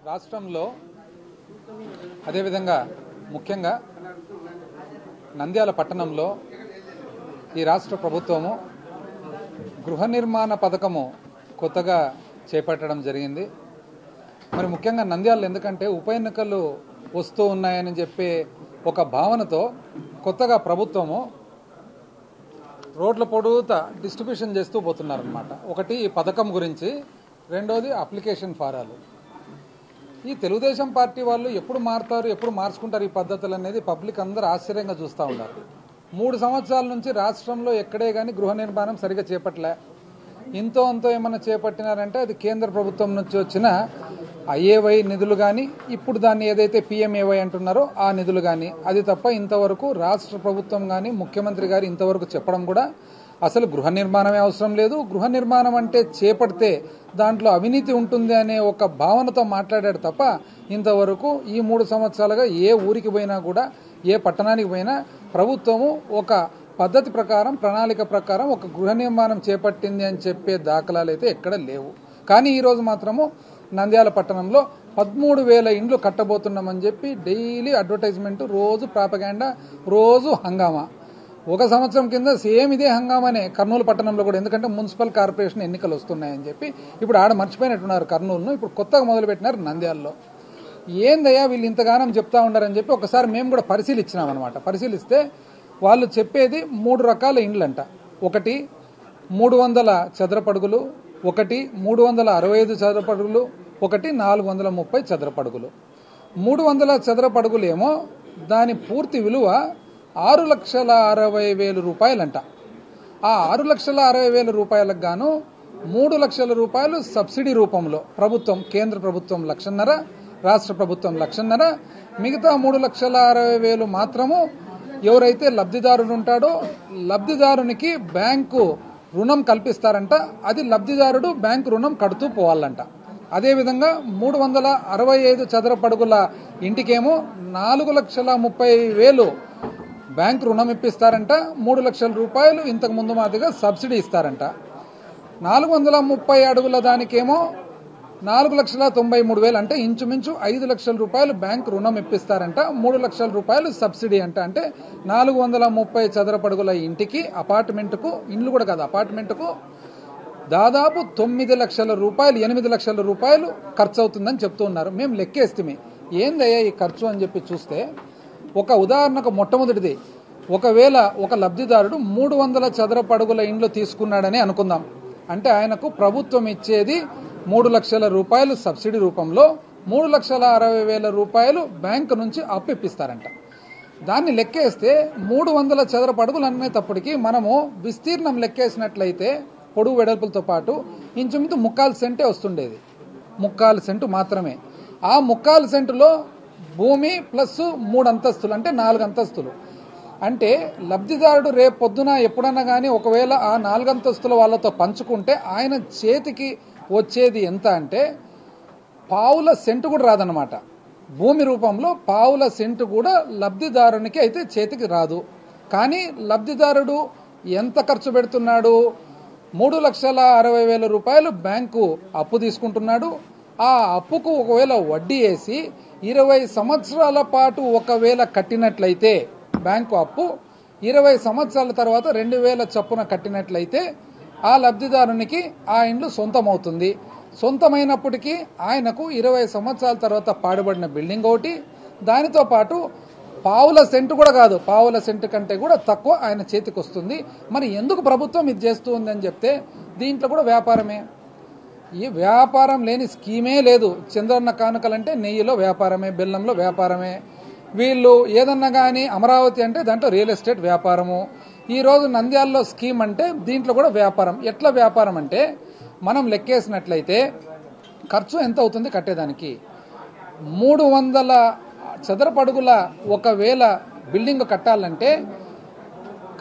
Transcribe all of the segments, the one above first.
రాష్ట్రంలో అదేవిధంగా ముఖ్యంగా నంద్యాల పట్టణంలో ఈ రాష్ట్ర ప్రభుత్వము గృహ నిర్మాణ పథకము కొత్తగా చేపట్టడం జరిగింది. మరి ముఖ్యంగా నంద్యాల ఎందుకంటే ఉప ఎన్నికలు వస్తూ ఉన్నాయని చెప్పే ఒక భావనతో కొత్తగా ప్రభుత్వము రోడ్ల పొడవుతా డిస్ట్రిబ్యూషన్ చేస్తూ పోతున్నారన్నమాట. ఒకటి ఈ పథకం గురించి, రెండోది అప్లికేషన్ ఫారాలు. ఈ తెలుగుదేశం పార్టీ వాళ్ళు ఎప్పుడు మారుతారు, ఎప్పుడు మార్చుకుంటారు ఈ పద్ధతులు అనేది పబ్లిక్ అందరూ ఆశ్చర్యంగా చూస్తూ ఉన్నారు. 3 సంవత్సరాల నుంచి రాష్ట్రంలో ఎక్కడే కానీ గృహ నిర్మాణం సరిగా చేపట్టలే. ఇంతో అంతో ఏమన్నా చేపట్టినారంటే అది కేంద్ర ప్రభుత్వం నుంచి వచ్చిన ఐఏవై నిధులు కానీ, ఇప్పుడు దాన్ని ఏదైతే పిఎంఏవై అంటున్నారో ఆ నిధులు కానీ, అది తప్ప ఇంతవరకు రాష్ట్ర ప్రభుత్వం కానీ ముఖ్యమంత్రి గారు ఇంతవరకు చెప్పడం కూడా అసలు గృహ నిర్మాణమే అవసరం లేదు, గృహ నిర్మాణం అంటే చేపడితే దాంట్లో అవినీతి ఉంటుంది అనే ఒక భావనతో మాట్లాడాడు తప్ప ఇంతవరకు ఈ 3 సంవత్సరాలుగా ఏ ఊరికి పోయినా కూడా, ఏ పట్టణానికి పోయినా ప్రభుత్వము ఒక పద్ధతి ప్రకారం, ప్రణాళిక ప్రకారం ఒక గృహ నిర్మాణం చేపట్టింది అని చెప్పే దాఖలాలు అయితే ఎక్కడ లేవు. కానీ ఈరోజు మాత్రము నంద్యాల పట్టణంలో 13,000 ఇండ్లు కట్టబోతున్నామని చెప్పి డైలీ అడ్వర్టైజ్మెంట్, రోజు ప్రాపగాండా, రోజు హంగామా. 1 సంవత్సరం కింద సేమ్ ఇదే హంగామానే కర్నూలు పట్టణంలో కూడా. ఎందుకంటే మున్సిపల్ కార్పొరేషన్ ఎన్నికలు వస్తున్నాయని చెప్పి ఇప్పుడు ఆడ మర్చిపోయినట్టున్నారు కర్నూలును. ఇప్పుడు కొత్తగా మొదలుపెట్టినారు నంద్యాలలో. ఏందయ్యా వీళ్ళు ఇంతగానం చెప్తా ఉండారని చెప్పి ఒకసారి మేము కూడా పరిశీలించినాం అనమాట. పరిశీలిస్తే వాళ్ళు చెప్పేది 3 రకాల ఇండ్లంట. ఒకటి 300 చదరపడుగులు, ఒకటి 365 చదరపడుగులు, ఒకటి 430 చదరపడుగులు. 300 చదరపడుగులేమో దాని పూర్తి విలువ 6,60,000 రూపాయలంట. ఆ 6,60,000 రూపాయలకు గాను 3 లక్షల రూపాయలు సబ్సిడీ రూపంలో ప్రభుత్వం, కేంద్ర ప్రభుత్వం 1,50,000, రాష్ట్ర ప్రభుత్వం 1,50,000, మిగతా 3,60,000 మాత్రము ఎవరైతే లబ్ధిదారుడు ఉంటాడో లబ్ధిదారునికి బ్యాంకు రుణం కల్పిస్తారంట. అది లబ్ధిదారుడు బ్యాంకు రుణం కడుతూ పోవాలంట. అదేవిధంగా 365 చదరపడుగుల ఇంటికేమో 4,30,000 బ్యాంకు రుణం ఇప్పిస్తారంట. 3 లక్షల రూపాయలు ఇంతకు ముందు మాదిరిగా సబ్సిడీ ఇస్తారంట. 430 అడుగుల దానికేమో 4,93,000 అంటే ఇంచుమించు 5 లక్షల రూపాయలు బ్యాంకు రుణం ఇప్పిస్తారంట. 3 లక్షల రూపాయలు సబ్సిడీ అంట. అంటే 430 చదరపడుగుల ఇంటికి, అపార్ట్మెంటుకు, ఇండ్లు కూడా కాదు అపార్ట్మెంటుకు దాదాపు 9 లక్షల రూపాయలు, 8 లక్షల రూపాయలు ఖర్చు అవుతుందని చెప్తూ ఉన్నారు. మేము లెక్కేస్తే ఏందయ్యా ఈ ఖర్చు అని చెప్పి చూస్తే, ఒక ఉదాహరణకు మొట్టమొదటిది, ఒకవేళ ఒక లబ్ధిదారుడు 300 చదరపడుగుల ఇండ్లు తీసుకున్నాడని అనుకుందాం. అంటే ఆయనకు ప్రభుత్వం ఇచ్చేది 3 లక్షల రూపాయలు సబ్సిడీ రూపంలో, 3,60,000 రూపాయలు బ్యాంకు నుంచి అప్పు ఇప్పిస్తారంట. దాన్ని లెక్కేస్తే 300 చదరపడుగులు అనేటప్పటికీ మనము విస్తీర్ణం లెక్కేసినట్లయితే పొడుగు వెడల్పులతో పాటు ఇంచుమించు 3/4 సెంటే వస్తుండేది. 3/4 సెంటు మాత్రమే. ఆ 3/4 సెంటులో భూమి ప్లస్ 3 అంతస్తులు అంటే 4 అంతస్తులు. అంటే లబ్ధిదారుడు రేపు పొద్దున ఎప్పుడన్నా కానీ ఒకవేళ ఆ 4 అంతస్తుల వాళ్ళతో పంచుకుంటే ఆయన చేతికి వచ్చేది ఎంత అంటే పావుల సెంటు కూడా రాదన్నమాట. భూమి రూపంలో పావుల సెంటు కూడా లబ్ధిదారునికి అయితే చేతికి రాదు. కానీ లబ్ధిదారుడు ఎంత ఖర్చు పెడుతున్నాడు? 3,60,000 రూపాయలు బ్యాంకు అప్పు తీసుకుంటున్నాడు. ఆ అప్పుకు ఒకవేళ వడ్డీ వేసి 20 సంవత్సరాల పాటు ఒకవేళ కట్టినట్లయితే బ్యాంకు అప్పు, 20 సంవత్సరాల తర్వాత 2,000 చొప్పున కట్టినట్లయితే ఆ లబ్ధిదారునికి ఆ ఇండ్లు సొంతమవుతుంది. సొంతమైనప్పటికీ ఆయనకు 20 సంవత్సరాల తర్వాత పాడుబడిన బిల్డింగ్ ఒకటి, దానితో పాటు పావుల సెంటు కూడా కాదు, పావుల సెంటు కంటే కూడా తక్కువ ఆయన చేతికి వస్తుంది. మరి ఎందుకు ప్రభుత్వం ఇది చేస్తూ ఉందని చెప్తే దీంట్లో కూడా వ్యాపారమే. ఈ వ్యాపారం లేని స్కీమే లేదు. చంద్రన్న కానుకలంటే నెయ్యిలో వ్యాపారమే, బెల్లంలో వ్యాపారమే. వీళ్ళు ఏదన్నా కానీ అమరావతి అంటే దాంట్లో రియల్ ఎస్టేట్ వ్యాపారము. ఈరోజు నంద్యాలలో స్కీమ్ అంటే దీంట్లో కూడా వ్యాపారం. ఎట్లా వ్యాపారం అంటే మనం లెక్కేసినట్లయితే ఖర్చు ఎంత అవుతుంది కట్టేదానికి? 300 చదరపడుగుల ఒకవేళ బిల్డింగ్ కట్టాలంటే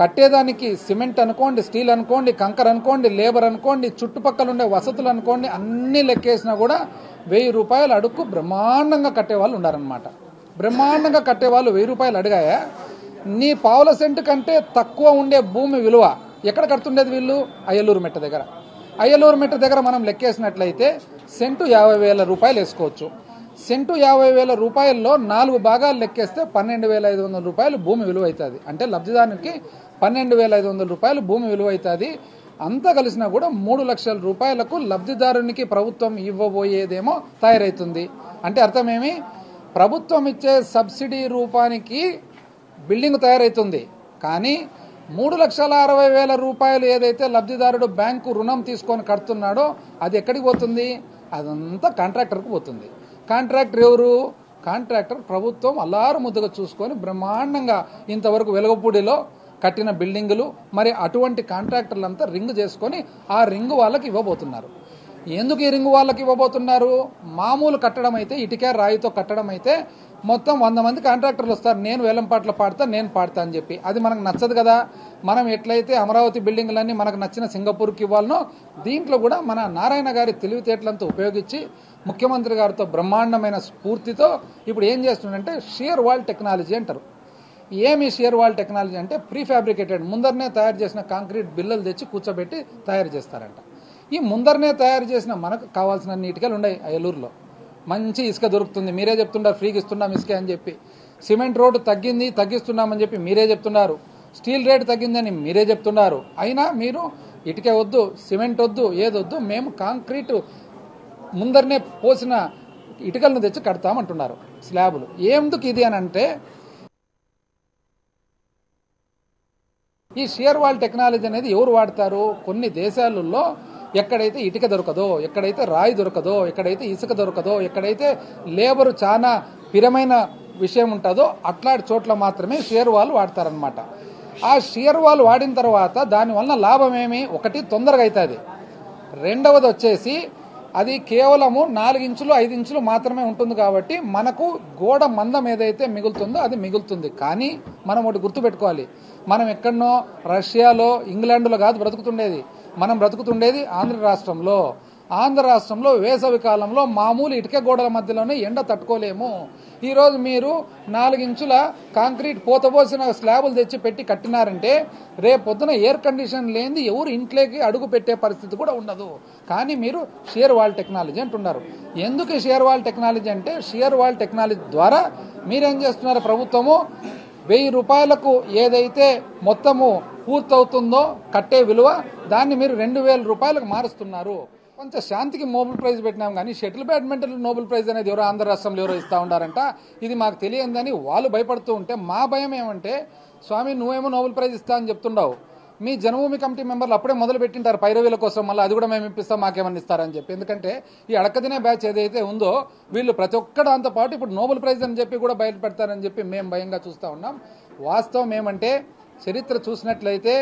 కట్టేదానికి సిమెంట్ అనుకోండి, స్టీల్ అనుకోండి, కంకర్ అనుకోండి, లేబర్ అనుకోండి, చుట్టుపక్కల ఉండే వసతులు అనుకోండి, అన్ని లెక్కేసినా కూడా 1,000 రూపాయలు అడుక్కు బ్రహ్మాండంగా కట్టేవాళ్ళు ఉన్నారనమాట. బ్రహ్మాండంగా కట్టేవాళ్ళు 1,000 రూపాయలు అడిగాయా? నీ పావుల సెంటు కంటే తక్కువ ఉండే భూమి విలువ ఎక్కడ కడుతుండేది వీళ్ళు? అయ్యలూరు మెట్ట దగ్గర. అయ్యలూరు మెట్ట దగ్గర మనం లెక్కేసినట్లయితే సెంటు 50,000 రూపాయలు వేసుకోవచ్చు. సెంటు 50,000 రూపాయల్లో 4 భాగాలు లెక్కేస్తే 12,500 రూపాయలు భూమి విలువ అవుతుంది. అంటే లబ్ధిదారునికి 12,500 రూపాయలు భూమి విలువ అవుతుంది. అంతా కలిసినా కూడా 3 లక్షల రూపాయలకు లబ్ధిదారునికి ప్రభుత్వం ఇవ్వబోయేదేమో తయారవుతుంది. అంటే అర్థమేమి, ప్రభుత్వం ఇచ్చే సబ్సిడీ రూపానికి బిల్డింగ్ తయారవుతుంది. కానీ 3,60,000 రూపాయలు ఏదైతే లబ్ధిదారుడు బ్యాంకు రుణం తీసుకొని కడుతున్నాడో అది ఎక్కడికి పోతుంది? అదంతా కాంట్రాక్టర్కు పోతుంది. కాంట్రాక్టర్ ఎవరు? కాంట్రాక్టర్ ప్రభుత్వం అల్లారు ముద్దుగా చూసుకొని బ్రహ్మాండంగా ఇంతవరకు వెలగపూడిలో కట్టిన బిల్డింగులు, మరి అటువంటి కాంట్రాక్టర్లంతా రింగ్ చేసుకొని ఆ రింగ్ వాళ్ళకి ఇవ్వబోతున్నారు. ఎందుకు ఈ రింగ్ వాళ్ళకి ఇవ్వబోతున్నారు? మామూలు కట్టడం అయితే, ఇటుక రాయితో కట్టడం అయితే మొత్తం 100 మంది కాంట్రాక్టర్లు వస్తారు, నేను వేలంపాట్ల పాడతా, నేను పాడతా అని చెప్పి. అది మనకు నచ్చదు కదా. మనం ఎట్లయితే అమరావతి బిల్డింగులన్నీ మనకు నచ్చిన సింగపూర్కి ఇవ్వాలనో, దీంట్లో కూడా మన నారాయణ గారి తెలివితేటలంతా ఉపయోగించి ముఖ్యమంత్రి గారితో బ్రహ్మాండమైన స్ఫూర్తితో ఇప్పుడు ఏం చేస్తుందంటే షియర్ వాల్ టెక్నాలజీ అంటారు. ఏమి షియర్ వాల్ టెక్నాలజీ అంటే ప్రీ ఫ్యాబ్రికేటెడ్, ముందరనే తయారు చేసిన కాంక్రీట్ బిల్లలు తెచ్చి కూర్చోబెట్టి తయారు చేస్తారంట. ఈ ముందరనే తయారు చేసిన మనకు కావాల్సిన ఇటుకలు ఉన్నాయి. ఏలూరులో మంచి ఇసుక దొరుకుతుంది. మీరే చెప్తున్నారు ఫ్రీగా ఇస్తున్నాం ఇసుక అని చెప్పి. సిమెంట్ రోడ్డు తగ్గిస్తున్నామని చెప్పి మీరే చెప్తున్నారు. స్టీల్ రేట్ తగ్గిందని మీరే చెప్తున్నారు. అయినా మీరు ఇటుక వద్దు, సిమెంట్ వద్దు, ఏదొద్దు, మేము కాంక్రీట్ ముందరనే పోసిన ఇటుకలను తెచ్చి కడతామంటున్నారు స్లాబులు. ఎందుకు ఇది అని అంటే, ఈ షియర్ వాల్ టెక్నాలజీ అనేది ఎవరు వాడతారు? కొన్ని దేశాలలో ఎక్కడైతే ఇటుక దొరకదో, ఎక్కడైతే రాయి దొరకదో, ఎక్కడైతే ఇసుక దొరకదో, ఎక్కడైతే లేబరు చాలా పిరమైన విషయం ఉంటుందో అట్లాంటి చోట్ల మాత్రమే షియర్ వాల్ వాడతారనమాట. ఆ షియర్ వాల్ వాడిన తర్వాత దానివల్ల లాభం ఏమి? ఒకటి, తొందరగా అవుతుంది. రెండవది వచ్చేసి అది కేవలము 4 ఇంచులు 5 ఇంచులు మాత్రమే ఉంటుంది కాబట్టి మనకు గోడ మందం ఏదైతే మిగులుతుందో అది మిగులుతుంది. కానీ మనం ఒకటి గుర్తుపెట్టుకోవాలి, మనం ఎక్కడనో రష్యాలో, ఇంగ్లాండ్లో కాదు బ్రతుకుతుండేది. మనం బ్రతుకుతుండేది ఆంధ్ర రాష్ట్రంలో. ఆంధ్ర రాష్ట్రంలో వేసవి కాలంలో మామూలు ఇటుక గోడల మధ్యలోనే ఎండ తట్టుకోలేము. ఈరోజు మీరు 4 ఇంచుల కాంక్రీట్ పోతపోసిన స్లాబులు తెచ్చి పెట్టి కట్టినారంటే రేపు పొద్దున ఎయిర్ కండిషన్ లేనిది ఎవరు ఇంట్లోకి అడుగు పెట్టే పరిస్థితి కూడా ఉండదు. కానీ మీరు షియర్ వాల్ టెక్నాలజీ అంటున్నారు. ఎందుకు షియర్ వాల్ టెక్నాలజీ అంటే, షియర్ వాల్ టెక్నాలజీ ద్వారా మీరేం చేస్తున్నారు? ప్రభుత్వము 1000 రూపాయలకు ఏదైతే మొత్తము పూర్తవుతుందో కట్టే విలువ, దాన్ని మీరు 2000 రూపాయలకు మారుస్తున్నారు. కొంచెం శాంతికి నోబెల్ ప్రైజ్ పెట్టినాం కానీ షటిల్ బ్యాడ్మింటన్ నోబెల్ ప్రైజ్ అనేది ఎవరో ఆంధ్ర రాష్ట్రంలో ఎవరో ఇస్తూ ఉంటారంట. ఇది మాకు తెలియదని వాళ్ళు భయపడుతూ ఉంటే మా భయం ఏమంటే, స్వామి నువ్వేమో నోబెల్ ప్రైజ్ ఇస్తా అని చెప్తుండవు, మీ జన్మభూమి కమిటీ మెంబర్లు అప్పుడే మొదలు పెట్టింటారు పైరవీల కోసం, మళ్ళీ అది కూడా మేము ఇప్పిస్తాం మాకేమన్నా ఇస్తారని చెప్పి. ఎందుకంటే ఈ అడకదినే బ్యాచ్ ఏదైతే ఉందో వీళ్ళు ప్రతి ఒక్క దాంతో పాటు ఇప్పుడు నోబెల్ ప్రైజ్ అని చెప్పి కూడా బయట పెడతారని చెప్పి మేము భయంగా చూస్తూ ఉన్నాం. వాస్తవం ఏమంటే, చరిత్ర చూసినట్లయితే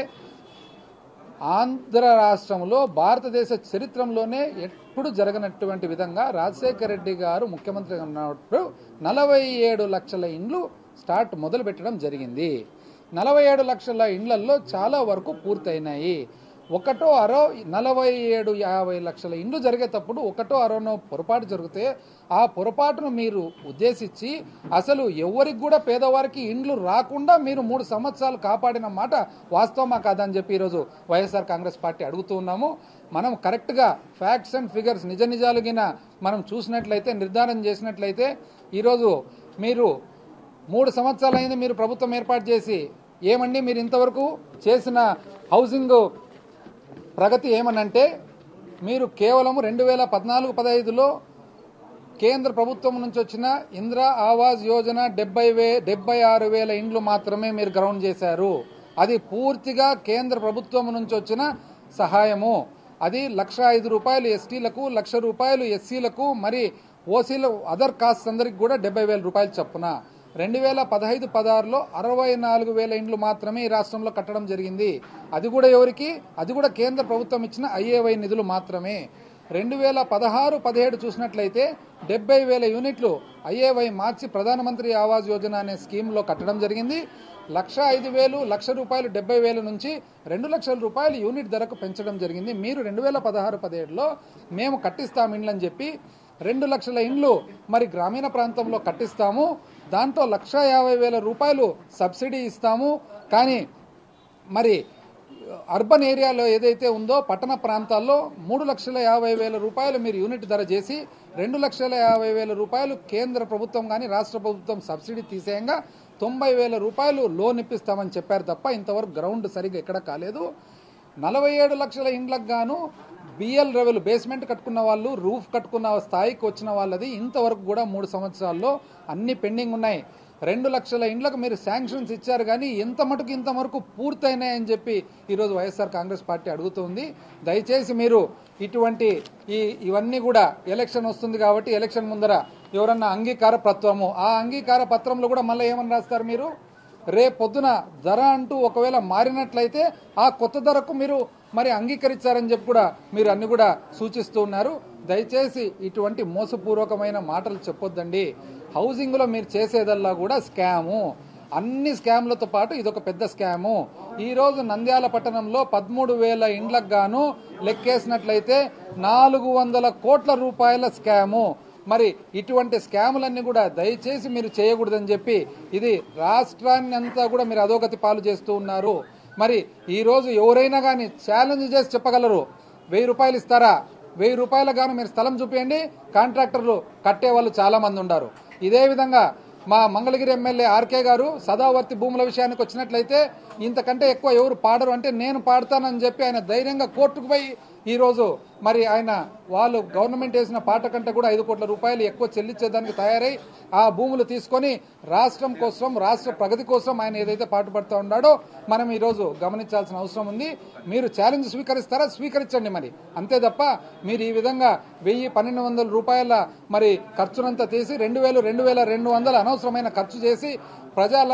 ఆంధ్ర రాష్ట్రంలో భారతదేశ చరిత్రలోనే ఎప్పుడు జరగనటువంటి విధంగా రాజశేఖర రెడ్డి గారు ముఖ్యమంత్రిగా ఉన్నప్పుడు 47 లక్షల ఇండ్లు మొదలు పెట్టడం జరిగింది. 47 లక్షల ఇండ్లలో చాలా వరకు పూర్తయినాయి. 47-50 లక్షల ఇండ్లు జరిగేటప్పుడు 1-6 పొరపాటు జరిగితే ఆ పొరపాటును మీరు ఉద్దేశించి అసలు ఎవరికి కూడా పేదవారికి ఇండ్లు రాకుండా మీరు 3 సంవత్సరాలు కాపాడిన మాట వాస్తవమా కాదని చెప్పి ఈరోజు వైఎస్ఆర్ కాంగ్రెస్ పార్టీ అడుగుతూ ఉన్నాము. మనం కరెక్ట్గా ఫ్యాక్ట్స్ అండ్ ఫిగర్స్ నిజ నిజాలుగిన మనం చూసినట్లయితే, నిర్ధారణ చేసినట్లయితే, ఈరోజు మీరు 3 సంవత్సరాలు అయింది మీరు ప్రభుత్వం ఏర్పాటు చేసి, ఏమండి మీరు ఇంతవరకు చేసిన హౌసింగ్ ప్రగతి ఏమనంటే, మీరు కేవలం 2014-15లో కేంద్ర ప్రభుత్వం నుంచి వచ్చిన ఇందిరా ఆవాస్ యోజన 76,000 ఇండ్లు మాత్రమే మీరు గ్రౌండ్ చేశారు. అది పూర్తిగా కేంద్ర ప్రభుత్వం నుంచి వచ్చిన సహాయము. అది 1,05,000 రూపాయలు ఎస్టీలకు, 1,00,000 రూపాయలు ఎస్సీలకు, మరి ఓసీలు అదర్ కాస్ట్ అందరికి కూడా 70,000 రూపాయలు చొప్పున. 2015-16లో 64,000 ఇండ్లు మాత్రమే ఈ రాష్ట్రంలో కట్టడం జరిగింది. అది కూడా ఎవరికి? అది కూడా కేంద్ర ప్రభుత్వం ఇచ్చిన IAY నిధులు మాత్రమే. 2016-17 చూసినట్లయితే 70,000 యూనిట్లు IAY మార్చి ప్రధానమంత్రి ఆవాస్ యోజన అనే స్కీమ్లో కట్టడం జరిగింది. 1,05,000, 1,00,000 రూపాయలు 70,000 నుంచి 2,00,000 రూపాయలు యూనిట్ ధరకు పెంచడం జరిగింది. మీరు 2016-17లో మేము కట్టిస్తాం ఇండ్లని చెప్పి 2 లక్షల ఇండ్లు మరి గ్రామీణ ప్రాంతంలో కట్టిస్తాము, దాంట్లో 1,50,000 రూపాయలు సబ్సిడీ ఇస్తాము, కానీ మరి అర్బన్ ఏరియాలో ఏదైతే ఉందో పట్టణ ప్రాంతాల్లో 3,50,000 రూపాయలు మీరు యూనిట్ ధర చేసి 2,50,000 రూపాయలు కేంద్ర ప్రభుత్వం కానీ రాష్ట్ర ప్రభుత్వం సబ్సిడీ తీసేయంగా 90,000 రూపాయలు లోన్ ఇప్పిస్తామని చెప్పారు తప్ప ఇంతవరకు గ్రౌండ్ సరిగ్గా ఎక్కడ కాలేదు. 47 లక్షల ఇండ్లకు గాను బిఎల్ లెవెల్ బేస్మెంట్ కట్టుకున్న వాళ్ళు రూఫ్ కట్టుకున్న స్థాయికి వచ్చిన వాళ్ళది ఇంతవరకు కూడా 3 సంవత్సరాల్లో అన్ని పెండింగ్ ఉన్నాయి. 2 లక్షల ఇండ్లకు మీరు శాంక్షన్స్ ఇచ్చారు కానీ ఎంత మటుకు ఇంతవరకు పూర్తయినాయని చెప్పి ఈరోజు వైఎస్ఆర్ కాంగ్రెస్ పార్టీ అడుగుతుంది. దయచేసి మీరు ఇటువంటి ఇవన్నీ కూడా ఎలక్షన్ వస్తుంది కాబట్టి ఎలక్షన్ ముందర ఎవరన్నా అంగీకార పత్రము ఆ అంగీకార పత్రంలో కూడా మళ్ళీ ఏమని రాస్తారు మీరు రేపు పొద్దున ధర అంటూ ఒకవేళ మారినట్లయితే ఆ కొత్త ధరకు మీరు మరి అంగీకరించారని చెప్పి కూడా మీరు అన్ని కూడా సూచిస్తూ ఉన్నారు. దయచేసి ఇటువంటి మోసపూర్వకమైన మాటలు చెప్పొద్దండి. హౌసింగ్లో మీరు చేసేదల్లా కూడా స్కాము. అన్ని స్కామ్లతో పాటు ఇదొక పెద్ద స్కాము. ఈరోజు నంద్యాల పట్టణంలో 13,000 ఇండ్లకు గాను లెక్కేసినట్లయితే 400 కోట్ల రూపాయల స్కాము. మరి ఇటువంటి స్కాములన్నీ కూడా దయచేసి మీరు చేయకూడదని చెప్పి ఇది రాష్ట్రాన్ని అంతా కూడా మీరు అధోగతి పాలు చేస్తూ ఉన్నారు. మరి ఈరోజు ఎవరైనా కానీ ఛాలెంజ్ చేసి చెప్పగలరు 1,000 రూపాయలు ఇస్తారా, 1,000 రూపాయలకు గాను మీరు స్థలం చూపించండి, కాంట్రాక్టర్లు కట్టే వాళ్ళు చాలా మంది ఉన్నారు. ఇదే విధంగా మా మంగళగిరి ఎమ్మెల్యే ఆర్కే గారు సదావర్తి భూముల విషయానికి వచ్చినట్లయితే ఇంతకంటే ఎక్కువ ఎవరు పాడరు అంటే నేను పాడతానని చెప్పి ఆయన ధైర్యంగా కోర్టుకు పోయి ఈరోజు మరి ఆయన వాళ్ళు గవర్నమెంట్ వేసిన పాట కంటే కూడా 5 కోట్ల రూపాయలు ఎక్కువ చెల్లించేదానికి తయారై ఆ భూములు తీసుకొని రాష్ట్రం కోసం రాష్ట్ర ప్రగతి కోసం ఆయన ఏదైతే పాటుపడుతూ ఉన్నాడో మనం ఈరోజు గమనించాల్సిన అవసరం ఉంది. మీరు ఛాలెంజ్ స్వీకరిస్తారా, స్వీకరించండి మరి, అంతే తప్ప మీరు ఈ విధంగా 1,000-1,200 రూపాయల మరి ఖర్చునంతా తీసి 2,200 అనవసరమైన ఖర్చు చేసి ప్రజల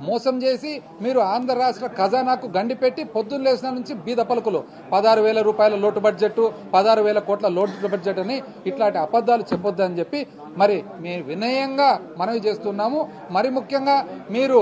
మోసం చేసి మీరు ఆంధ్ర రాష్ట్ర ఖజానాకు గండి పెట్టి పొద్దున్న లేసిన నుంచి బీద పలుకులు 16,000 రూపాయల లోటు బడ్జెట్, 16,000 కోట్ల లోటు బడ్జెట్ అని ఇట్లాంటి అబద్ధాలు చెప్పొద్దని చెప్పి మరి మేము వినయంగా మనవి చేస్తున్నాము. మరి ముఖ్యంగా మీరు